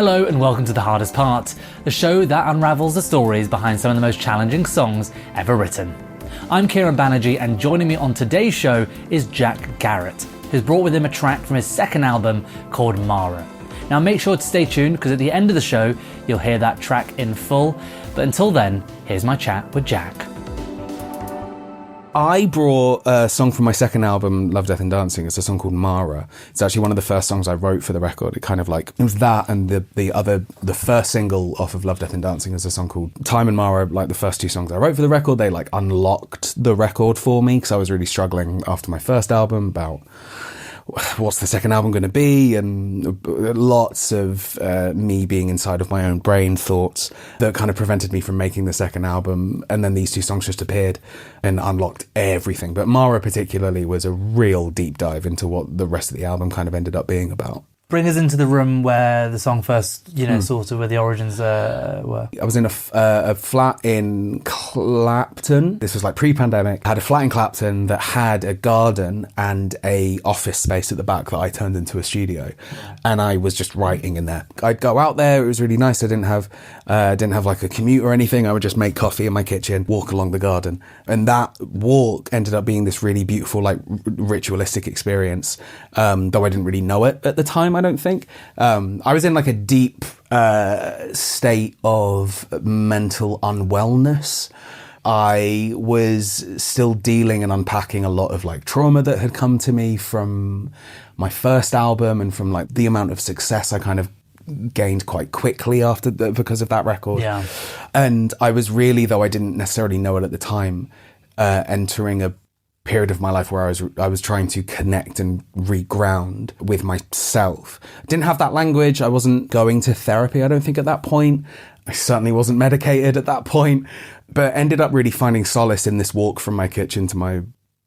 Hello and welcome to The Hardest Part, the show that unravels the stories behind some of the most challenging songs ever written. I'm Kieron Banerji, and joining me on today's show is Jack Garratt, who's brought with him a track from his second album called Mara. Now make sure to stay tuned, because at the end of the show you'll hear that track in full, but until then, here's my chat with Jack. I brought a song from my second album, Love, Death and Dancing. It's a song called Mara. It's actually one of the first songs I wrote for the record. It was that, and the first single off of Love, Death and Dancing is a song called Time and Mara. Like the first two songs I wrote for the record, they like unlocked the record for me, because I was really struggling after my first album about what's the second album going to be, and lots of me being inside of my own brain thoughts that kind of prevented me from making the second album. And then these two songs just appeared and unlocked everything. But Mara particularly was a real deep dive into what the rest of the album kind of ended up being about. Bring us into the room where the song first, sort of where the origins were. I was in a flat in Clapton. This was like pre-pandemic. I had a flat in Clapton that had a garden and a office space at the back that I turned into a studio. Yeah. And I was just writing in there. I'd go out there. It was really nice. I didn't have like a commute or anything. I would just make coffee in my kitchen, walk along the garden. And that walk ended up being this really beautiful, like ritualistic experience. Though I didn't really know it at the time, I don't think. I was in like a deep state of mental unwellness. I was still dealing and unpacking a lot of like trauma that had come to me from my first album, and from like the amount of success I kind of gained quite quickly because of that record. Yeah. And I was really, though I didn't necessarily know it at the time, entering a period of my life where I was trying to connect and reground with myself. I didn't have that language. I wasn't going to therapy, I don't think, at that point. I certainly wasn't medicated at that point, but ended up really finding solace in this walk from my kitchen to my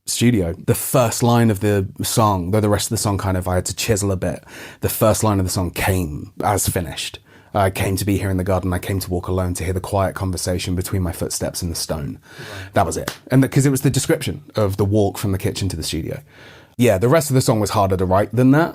studio. The first line of the song, though the rest of the song kind of I had to chisel a bit, the first line of the song came as finished. I came to be here in the garden. I came to walk alone, to hear the quiet conversation between my footsteps and the stone. Right. That was it. And because it was the description of the walk from the kitchen to the studio. Yeah, the rest of the song was harder to write than that.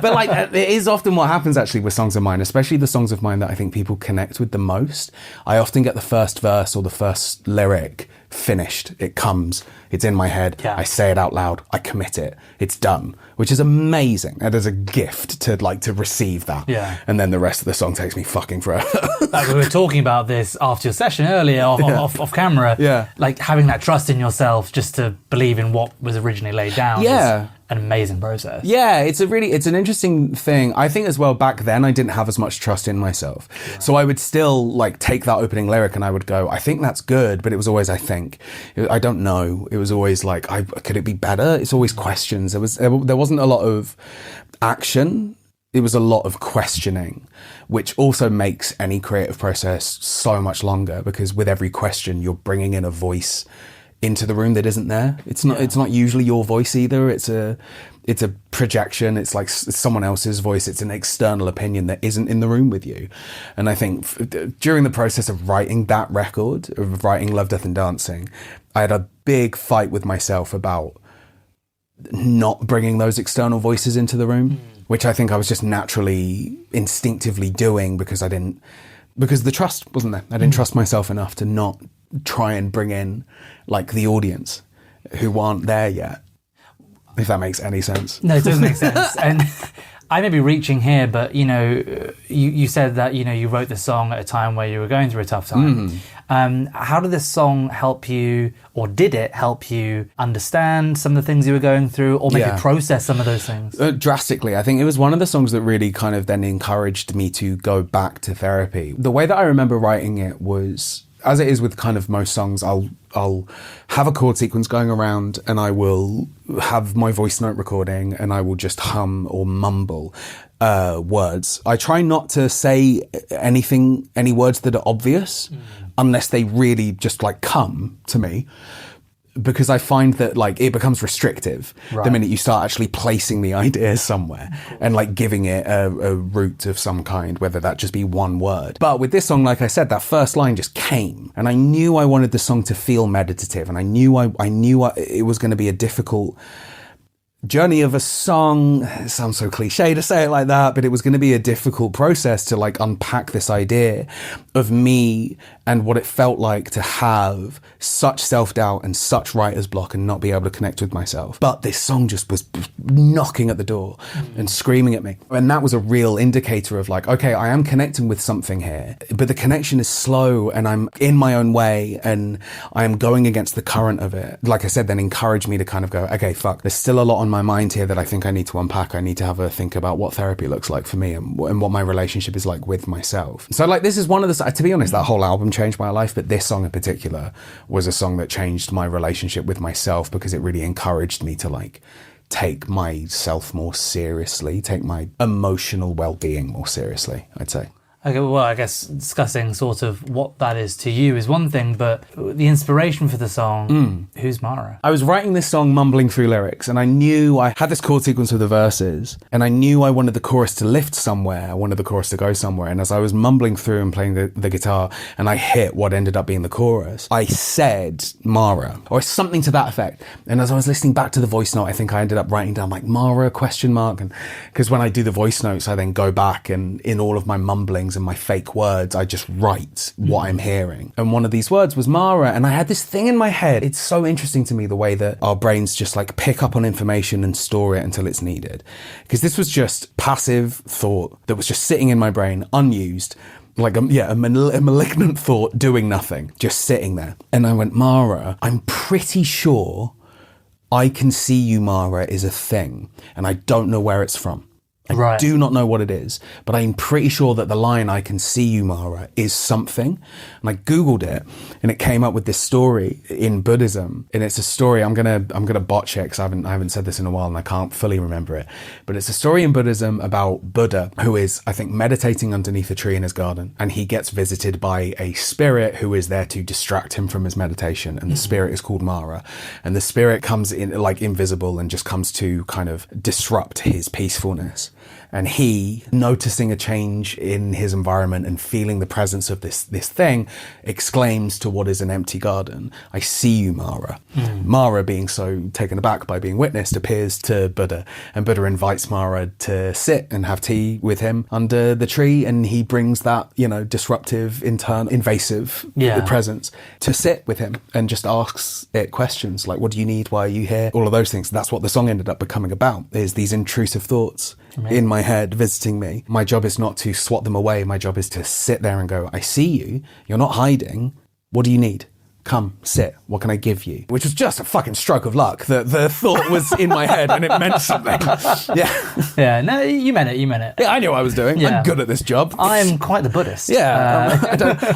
But like, it is often what happens actually with songs of mine, especially the songs of mine that I think people connect with the most. I often get the first verse or the first lyric finished. It comes, it's in my head. Yeah. I say it out loud. I commit it. It's done, which is amazing. And as a gift to receive that. Yeah. And then the rest of the song takes me fucking forever. Like we were talking about this after your session earlier off camera. Yeah. Like having that trust in yourself just to believe in what was originally laid down. Yeah. Is an amazing process. Yeah, it's an interesting thing. I think as well, back then I didn't have as much trust in myself. Yeah. So I would still like take that opening lyric and I would go, I think that's good, but it was always I think. I don't know. It was always like, could it be better? It's always questions. There wasn't a lot of action. It was a lot of questioning, which also makes any creative process so much longer, because with every question you're bringing in a voice into the room that isn't there. It's not usually your voice either. It's a projection. It's like someone else's voice. It's an external opinion that isn't in the room with you. And I think during the process of writing that record, of writing Love, Death and Dancing, I had a big fight with myself about not bringing those external voices into the room, which I think I was just naturally, instinctively doing because the trust wasn't there. I didn't trust myself enough to not try and bring in like the audience who aren't there yet, if that makes any sense. No, it does make sense. And I may be reaching here, but you said that you wrote the song at a time where you were going through a tough time. How did this song help you, or did it help you understand some of the things you were going through, or maybe process some of those things? Drastically. I think it was one of the songs that really kind of then encouraged me to go back to therapy. The way that I remember writing it was, as it is with kind of most songs, I'll have a chord sequence going around and I will have my voice note recording and I will just hum or mumble words. I try not to say any words that are obvious unless they really just like come to me. Because I find that like it becomes restrictive the minute you start actually placing the idea somewhere and like giving it a root of some kind, whether that just be one word. But with this song, like I said, that first line just came, and I knew I wanted the song to feel meditative, and I knew it was going to be a difficult journey of a song. It sounds so cliche to say it like that, but it was going to be a difficult process to like unpack this idea of me and what it felt like to have such self-doubt and such writer's block and not be able to connect with myself. But this song just was knocking at the door and screaming at me. And that was a real indicator of like, okay, I am connecting with something here, but the connection is slow and I'm in my own way and I am going against the current of it. Like I said, then encouraged me to kind of go, okay, fuck, there's still a lot on my mind here that I think I need to unpack. I need to have a think about what therapy looks like for me and what my relationship is like with myself. So like, this is one of the, to be honest, that whole album changed my life, but this song in particular was a song that changed my relationship with myself because it really encouraged me to like take myself more seriously, take my emotional well-being more seriously, I'd say. Okay, well, I guess discussing sort of what that is to you is one thing, but the inspiration for the song, who's Mara? I was writing this song mumbling through lyrics, and I knew I had this chord sequence of the verses, and I knew I wanted the chorus to lift somewhere, I wanted the chorus to go somewhere, and as I was mumbling through and playing the guitar, and I hit what ended up being the chorus, I said Mara, or something to that effect. And as I was listening back to the voice note, I think I ended up writing down like Mara, ? And because when I do the voice notes, I then go back and in all of my mumblings and my fake words, I just write what I'm hearing. And one of these words was Mara, and I had this thing in my head. It's so interesting to me the way that our brains just like pick up on information and store it until it's needed. Because this was just passive thought that was just sitting in my brain, unused, like a malignant thought doing nothing, just sitting there. And I went, Mara, I'm pretty sure I can see you, Mara, is a thing, and I don't know where it's from. I do not know what it is, but I'm pretty sure that the line "I can see you, Mara" is something. And I Googled it, and it came up with this story in Buddhism. And it's a story, I'm gonna botch it because I haven't said this in a while and I can't fully remember it. But it's a story in Buddhism about Buddha, who is, I think, meditating underneath a tree in his garden. And he gets visited by a spirit who is there to distract him from his meditation. And the spirit is called Mara. And the spirit comes in like invisible and just comes to kind of disrupt his peacefulness. And he, noticing a change in his environment and feeling the presence of this thing, exclaims to what is an empty garden, "I see you, Mara." Mara, being so taken aback by being witnessed, appears to Buddha. And Buddha invites Mara to sit and have tea with him under the tree. And he brings that, disruptive, invasive presence to sit with him and just asks it questions like, what do you need? Why are you here? All of those things. That's what the song ended up becoming about, is these intrusive thoughts in my head visiting me. My job is not to swat them away. My job is to sit there and go, I see you. You're not hiding. What do you need? Come, sit. What can I give you? Which was just a fucking stroke of luck. The thought was in my head and it meant something. Yeah, no, you meant it. Yeah, I knew what I was doing. Yeah. I'm good at this job. I'm quite the Buddhist. Yeah,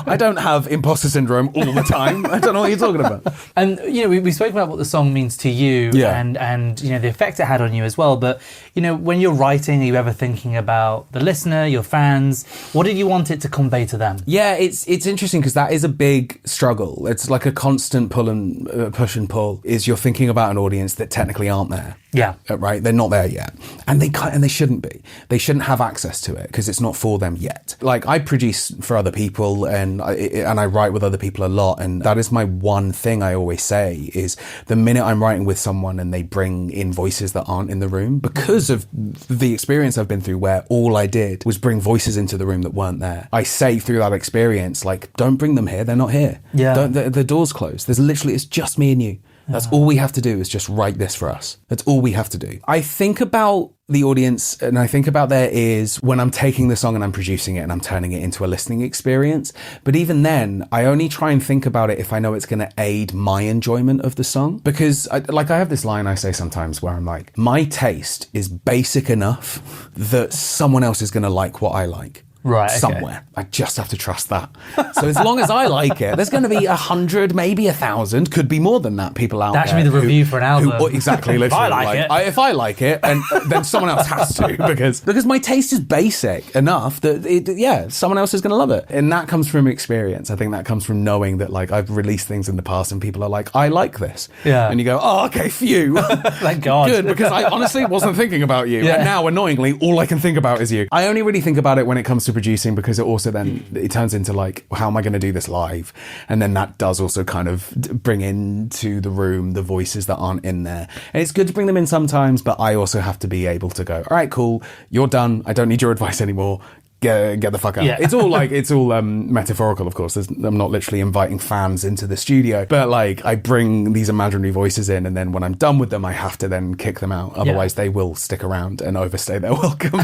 I don't have imposter syndrome all the time. I don't know what you're talking about. And, we spoke about what the song means to you and the effect it had on you as well. But, when you're writing, are you ever thinking about the listener, your fans? What did you want it to convey to them? Yeah, it's interesting because that is a big struggle. It's like a constant push and pull. Is you're thinking about an audience that technically aren't there. Yeah. Right? They're not there yet. And they shouldn't be. They shouldn't have access to it because it's not for them yet. Like, I produce for other people and I write with other people a lot. And that is my one thing I always say is the minute I'm writing with someone and they bring in voices that aren't in the room, because of the experience I've been through where all I did was bring voices into the room that weren't there. I say through that experience, like, don't bring them here. They're not here. Yeah. The door's closed. It's just me and you. That's all we have to do is just write this for us. That's all we have to do. I think about the audience and I think about their ears when I'm taking the song and I'm producing it and I'm turning it into a listening experience. But even then, I only try and think about it if I know it's going to aid my enjoyment of the song. Because I have this line I say sometimes where I'm like, my taste is basic enough that someone else is going to like what I like. Right, okay. Somewhere. I just have to trust that. So as long as I like it, there's going to be 100, maybe 1,000, could be more than that, people out there. That should be the review for an album. Exactly, literally. If I like it. If I like it, and then someone else has to, because my taste is basic enough that, someone else is going to love it. And that comes from experience. I think that comes from knowing that, like, I've released things in the past and people are like, I like this. Yeah. And you go, oh, okay, phew. Thank God. Good, because I honestly wasn't thinking about you. Yeah. And now, annoyingly, all I can think about is you. I only really think about it when it comes to producing, because it also then it turns into like, how am I going to do this live? And then that does also kind of bring into the room the voices that aren't in there. And it's good to bring them in sometimes, but I also have to be able to go, all right, cool, you're done. I don't need your advice anymore. Get the fuck out. Yeah. It's all metaphorical, of course. I'm not literally inviting fans into the studio, but like I bring these imaginary voices in, and then when I'm done with them, I have to then kick them out. Otherwise they will stick around and overstay their welcome.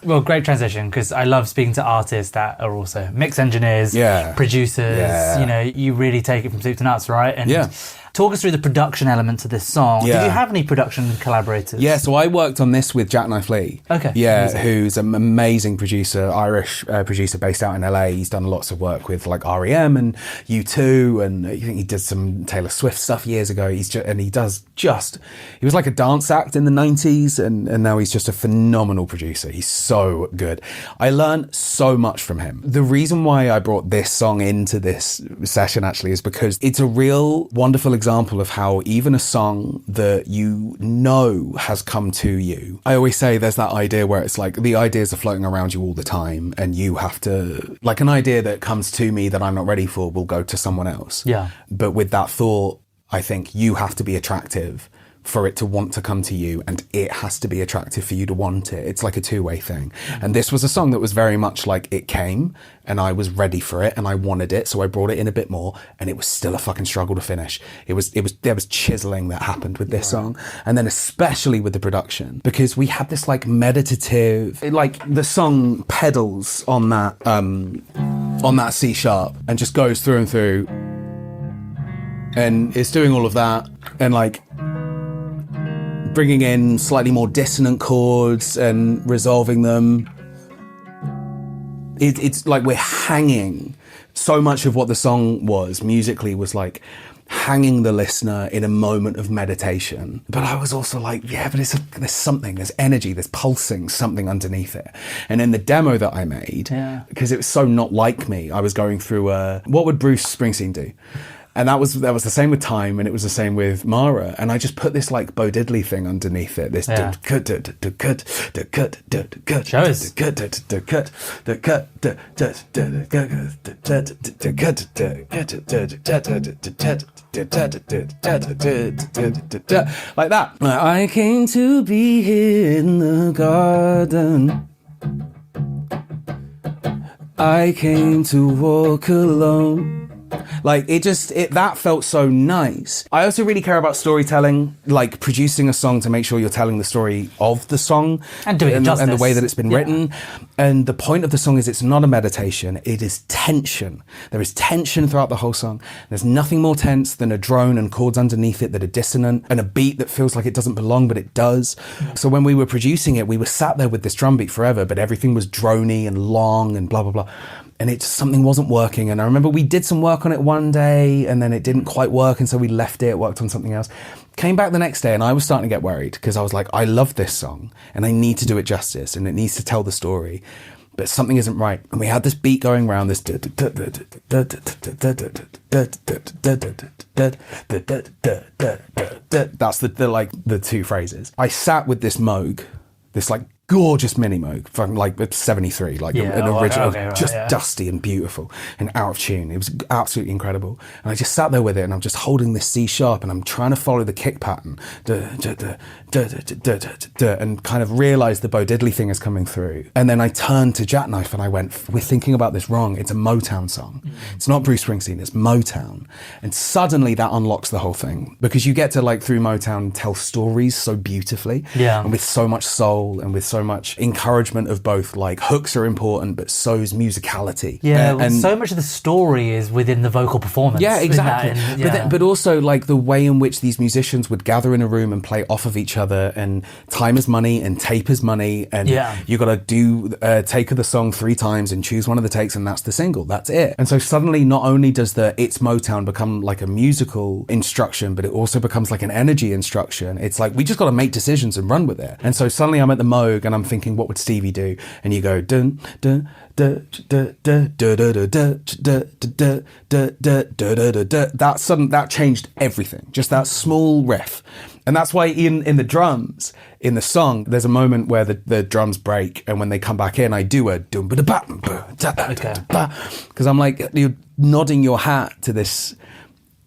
Well, great transition, because I love speaking to artists that are also mix engineers, producers. You know, you really take it from soup to nuts, right? And talk us through the production elements of this song. Did you have any production collaborators? Yeah, so I worked on this with Jackknife Lee. Okay. Yeah, amazing. Who's an amazing producer, Irish producer based out in LA. He's done lots of work with like REM and U2, and I think he did some Taylor Swift stuff years ago. He was like a dance act in the 90s, and now he's just a phenomenal producer. He's so good. I learned so much from him. The reason why I brought this song into this session actually is because it's a real wonderful example of how even a song that you know has come to you. I always say there's that idea where it's like the ideas are floating around you all the time, and you have to, like, an idea that comes to me that I'm not ready for will go to someone else. Yeah. But with that thought, I think you have to be attractive for it to want to come to you, and it has to be attractive for you to want it. It's like a two-way thing. And this was a song that was very much like it came, and I was ready for it, and I wanted it, so I brought it in a bit more, and it was still a fucking struggle to finish. There was chiseling that happened with this song, and then especially with the production, because we had this like meditative, like the song pedals on that C sharp and just goes through and through, and it's doing all of that, and like bringing in slightly more dissonant chords and resolving them. It's like we're hanging. So much of what the song was musically was like hanging the listener in a moment of meditation. But I was also like, but there's something, there's energy, there's pulsing something underneath it. And in the demo that I made, because it was so not like me, I was going through what would Bruce Springsteen do? And that was the same with Time, and it was the same with Mara. And I just put this like Bo Diddley thing underneath it. This show us. Like that. I came to be here in the garden. I came to walk alone. Like that felt so nice. I also really care about storytelling, like producing a song to make sure you're telling the story of the song and doing it justice, and the way that it's been written. And the point of the song is it's not a meditation, it is tension. There is tension throughout the whole song. There's nothing more tense than a drone and chords underneath it that are dissonant, and a beat that feels like it doesn't belong, but it does. So when we were producing it, we were sat there with this drum beat forever, but everything was drony and long and blah, blah, blah. And something wasn't working. And I remember we did some work on it one day, and then it didn't quite work, and so we left it, worked on something else. Came back the next day, and I was starting to get worried, because I was like, I love this song, and I need to do it justice, and it needs to tell the story, but something isn't right. And we had this beat going around, this that's the two phrases. I sat with this Moog, this like gorgeous mini Moog from like 73, like an original, dusty and beautiful and out of tune. It was absolutely incredible. And I just sat there with it, and I'm just holding this C sharp, and I'm trying to follow the kick pattern and kind of realize the Bo Diddley thing is coming through. And then I turned to Jackknife and I went, we're thinking about this wrong. It's a Motown song. It's not Bruce Springsteen, it's Motown. And suddenly that unlocks the whole thing, because you get to like through Motown tell stories so beautifully, and with so much soul and with so much encouragement of both. Like hooks are important, but so is musicality. And so much of the story is within the vocal performance. Yeah, exactly. But also like the way in which these musicians would gather in a room and play off of each other, and time is money and tape is money, and you got to do a take of the song 3 times and choose one of the takes, and that's the single, that's it. And so suddenly not only does the It's Motown become like a musical instruction, but it also becomes like an energy instruction. It's like we just got to make decisions and run with it. And so suddenly I'm at the Moog Moog and I'm thinking, what would Stevie do? And you go dun dun dun dun dun dun dun dun dun dun dun. That changed everything. Just that small riff. And that's why in the drums, in the song, there's a moment where the drums break, and when they come back in, I do a dum ba da ba, because I'm like, you're nodding your hat to this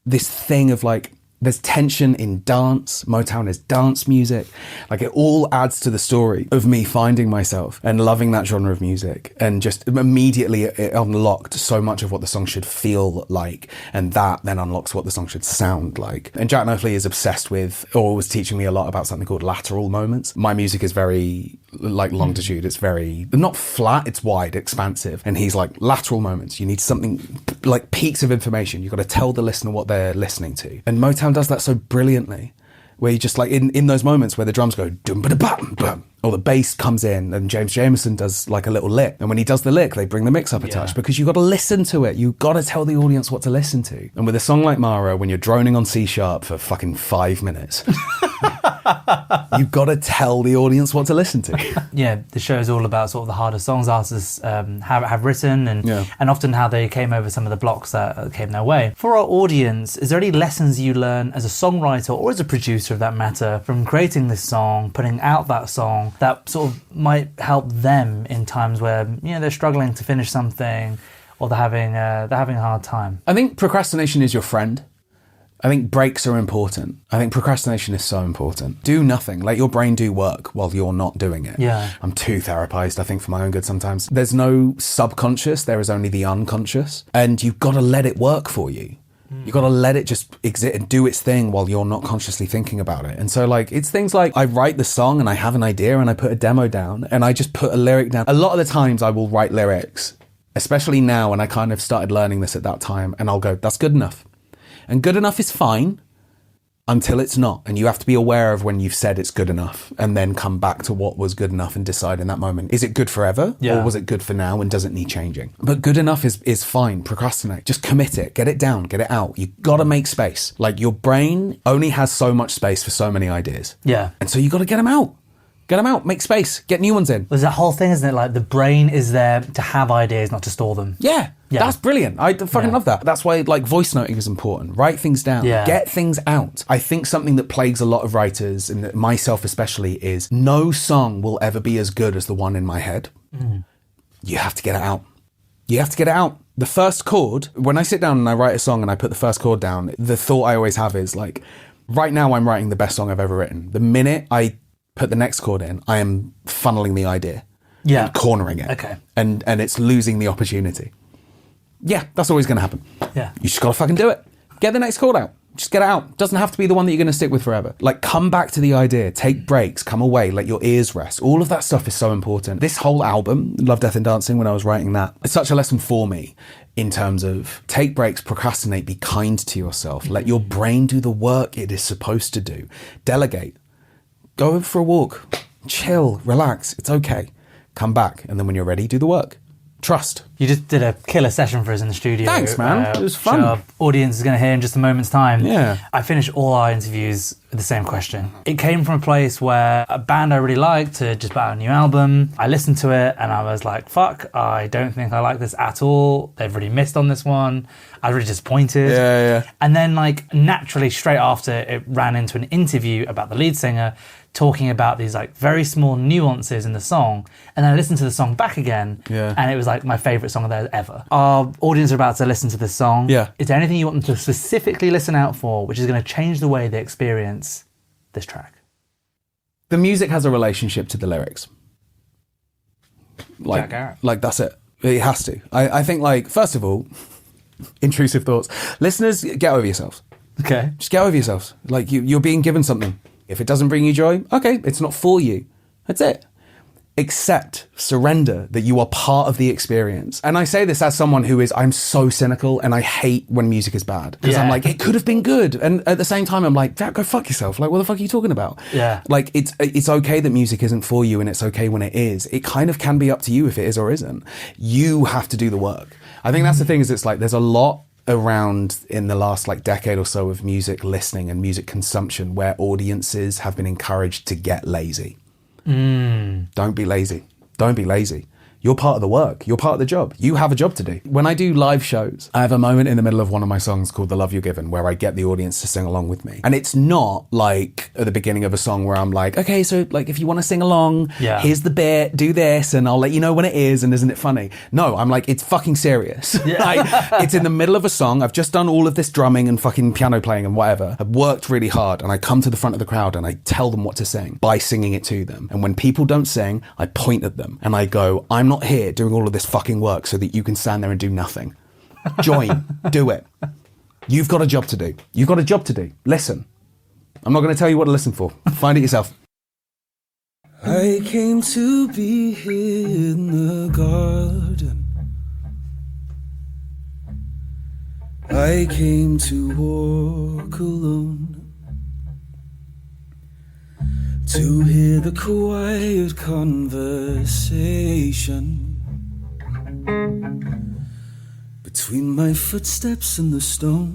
thing of like, there's tension in dance. Motown is dance music. Like, it all adds to the story of me finding myself and loving that genre of music. And just immediately it unlocked so much of what the song should feel like. And that then unlocks what the song should sound like. And Jack Garratt is obsessed with, or was teaching me a lot about something called lateral moments. My music is very like longitude. It's very, not flat, it's wide, expansive. And he's like, lateral moments. You need something like peaks of information. You've got to tell the listener what they're listening to. And Motown does that so brilliantly, where you just like in those moments where the drums go dum ba da bum bum, or the bass comes in and James Jamerson does like a little lick, and when he does the lick they bring the mix up a touch, because you've got to listen to it. You've got to tell the audience what to listen to. And with a song like Mara, when you're droning on C# for fucking 5 minutes you've got to tell the audience what to listen to. Yeah, the show is all about sort of the harder songs artists have written, and often how they came over some of the blocks that came their way. For our audience, is there any lessons you learn as a songwriter or as a producer of that matter from creating this song, putting out that song, that sort of might help them in times where they're struggling to finish something, or they're having a hard time? I think procrastination is your friend. I think breaks are important. I think procrastination is so important. Do nothing. Let your brain do work while you're not doing it. Yeah. I'm too therapized, I think, for my own good sometimes. There's no subconscious. There is only the unconscious. And you've got to let it work for you. You've got to let it just exist and do its thing while you're not consciously thinking about it. And so like, it's things like I write the song and I have an idea and I put a demo down and I just put a lyric down. A lot of the times I will write lyrics, especially now, and I kind of started learning this at that time, and I'll go, that's good enough. And good enough is fine until it's not. And you have to be aware of when you've said it's good enough, and then come back to what was good enough and decide in that moment, is it good forever? Yeah. Or was it good for now and does it need changing? But good enough is fine. Procrastinate. Just commit it. Get it down. Get it out. You got to make space. Like, your brain only has so much space for so many ideas. Yeah. And so you got to get them out. Get them out. Make space. Get new ones in. There's that whole thing, isn't it? Like, the brain is there to have ideas, not to store them. Yeah. That's brilliant. I fucking love that. That's why like voice noting is important. Write things down. Yeah. Get things out. I think something that plagues a lot of writers, and myself especially, is no song will ever be as good as the one in my head. You have to get it out. You have to get it out. The first chord, when I sit down and I write a song and I put the first chord down, the thought I always have is like, right now I'm writing the best song I've ever written. The minute I put the next chord in, I am funneling the idea. Yeah. And cornering it. Okay. And it's losing the opportunity. Yeah, that's always going to happen. Yeah. You just got to fucking do it. Get the next chord out. Just get it out. Doesn't have to be the one that you're going to stick with forever. Like, come back to the idea. Take breaks. Come away. Let your ears rest. All of that stuff is so important. This whole album, Love, Death and Dancing, when I was writing that, it's such a lesson for me in terms of take breaks, procrastinate, be kind to yourself. Let your brain do the work it is supposed to do. Delegate. Go for a walk. Chill. Relax. It's okay. Come back. And then when you're ready, do the work. Trust. You just did a killer session for us in the studio. Thanks, man. It was fun. Our audience is going to hear in just a moment's time. Yeah. I finish all our interviews with the same question. It came from a place where a band I really liked had just put out a new album. I listened to it and I was like, fuck, I don't think I like this at all. They've really missed on this one. I was really disappointed. Yeah. And then like naturally straight after, it ran into an interview about the lead singer talking about these like very small nuances in the song, and then I listened to the song back again, and it was like my favourite song of theirs ever. Our audience are about to listen to this song. Yeah. Is there anything you want them to specifically listen out for, which is going to change the way they experience this track? The music has a relationship to the lyrics. Jack Garratt. Like, that's it. It has to. I think, like, first of all, intrusive thoughts. Listeners, get over yourselves. Okay. Just get over yourselves. Like, you're being given something. If it doesn't bring you joy, okay, it's not for you. That's it. Accept, surrender that you are part of the experience. And I say this as someone who I'm so cynical and I hate when music is bad. Because I'm like, it could have been good. And at the same time, I'm like, Jack, go fuck yourself. Like, what the fuck are you talking about? Yeah. Like, it's okay that music isn't for you, and it's okay when it is. It kind of can be up to you if it is or isn't. You have to do the work. I think that's the thing, is it's like, there's a lot around in the last like decade or so of music listening and music consumption where audiences have been encouraged to get lazy. Don't be lazy. Don't be lazy. You're part of the work. You're part of the job. You have a job to do. When I do live shows, I have a moment in the middle of one of my songs called The Love You're Given where I get the audience to sing along with me. And it's not like at the beginning of a song where I'm like, okay, so like if you want to sing along, here's the bit, do this, and I'll let you know when it is, and isn't it funny? No, I'm like, it's fucking serious. It's in the middle of a song. I've just done all of this drumming and fucking piano playing and whatever. I've worked really hard, and I come to the front of the crowd and I tell them what to sing by singing it to them. And when people don't sing, I point at them and I go, I'm not here doing all of this fucking work so that you can stand there and do nothing. Join. Do it. You've got a job to do. You've got a job to do. Listen. I'm not going to tell you what to listen for. Find it yourself. I came to be here in the garden. I came to walk alone. To hear the quiet conversation between my footsteps and the stone.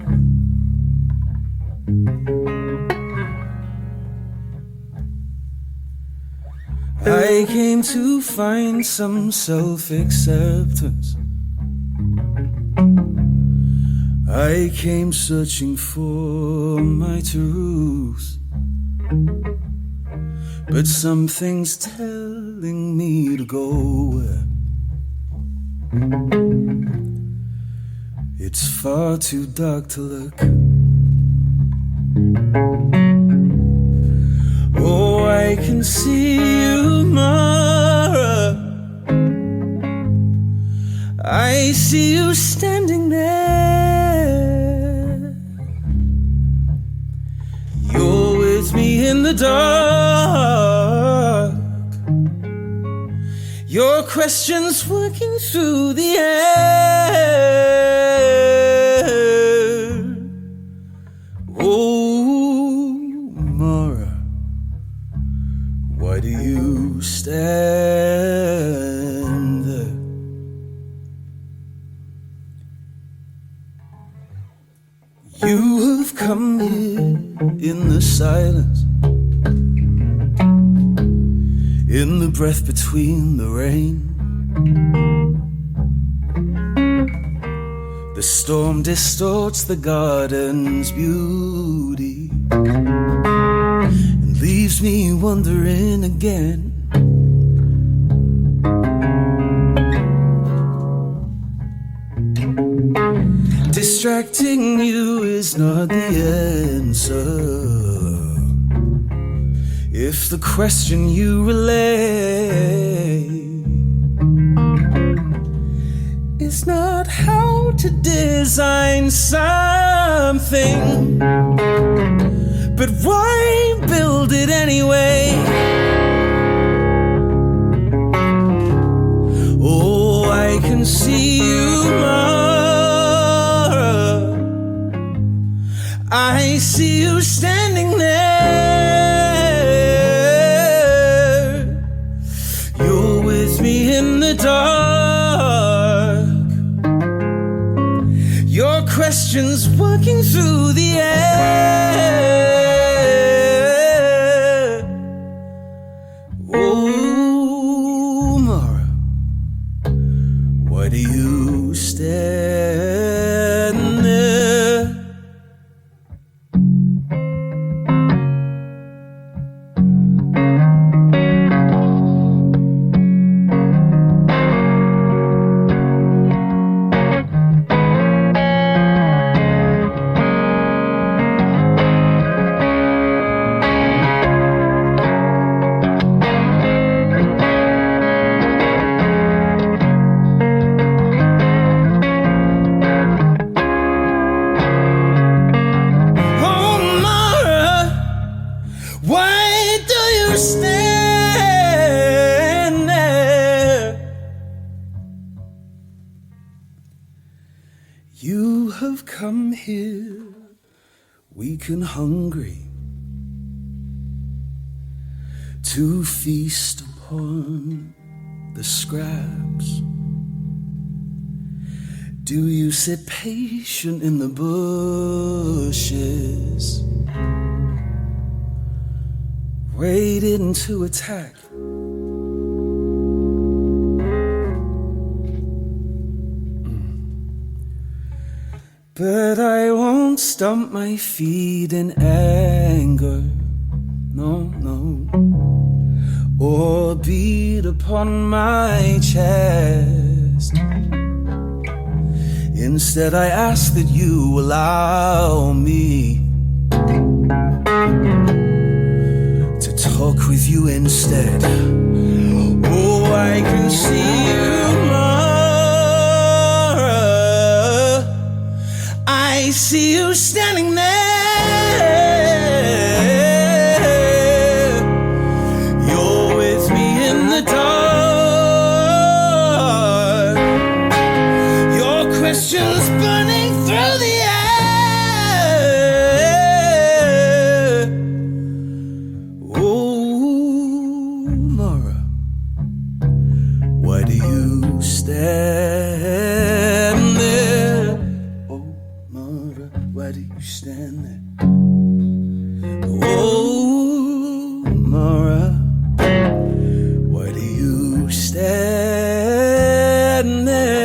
I came to find some self-acceptance. I came searching for my truth. But something's telling me to go. It's far too dark to look. Oh, I can see you, Mara. I see you standing there. You're with me in the dark. Your questions working through the air. Oh, Mara, why do you stand there? You have come here in the silence, in the breath between the rain. The storm distorts the garden's beauty and leaves me wondering again. Distracting you is not the answer. If the question you relay is not how to design something, but why build it anyway? Oh, I can see you, Mara. I see you standing there. You're with me in the dark. Your questions working through the air. Oh, Mara, why do you stand there? You have come here weak and hungry to feast upon the scraps. Do you sit patient in the bushes waiting to attack. But I won't stomp my feet in anger, no, no, or beat upon my chest. Instead, I ask that you allow me to talk with you instead. Oh, I can see you more. I see you standing there. You're with me in the dark. Your questions burning through the air. Oh, Mara, why do you stand there? Oh, Mara, why do you stand there? Oh, Mara, why do you stand there?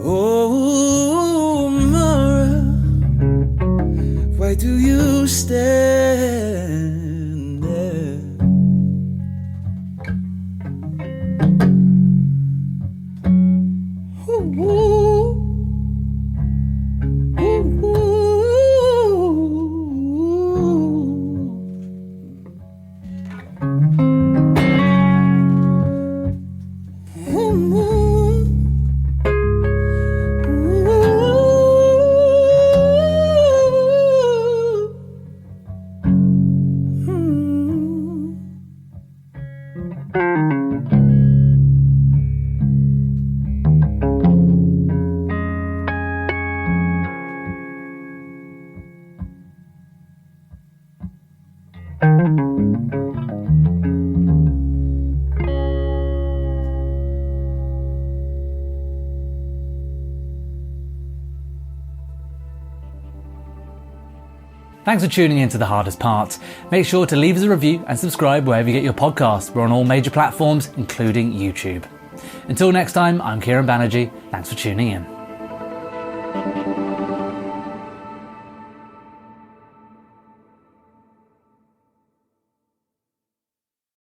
Oh, Mara, why do you stand there? Ooh, ooh, ooh. Thanks for tuning in to The Hardest Part. Make sure to leave us a review and subscribe wherever you get your podcasts. We're on all major platforms, including YouTube. Until next time, I'm Kieron Banerji. Thanks for tuning in.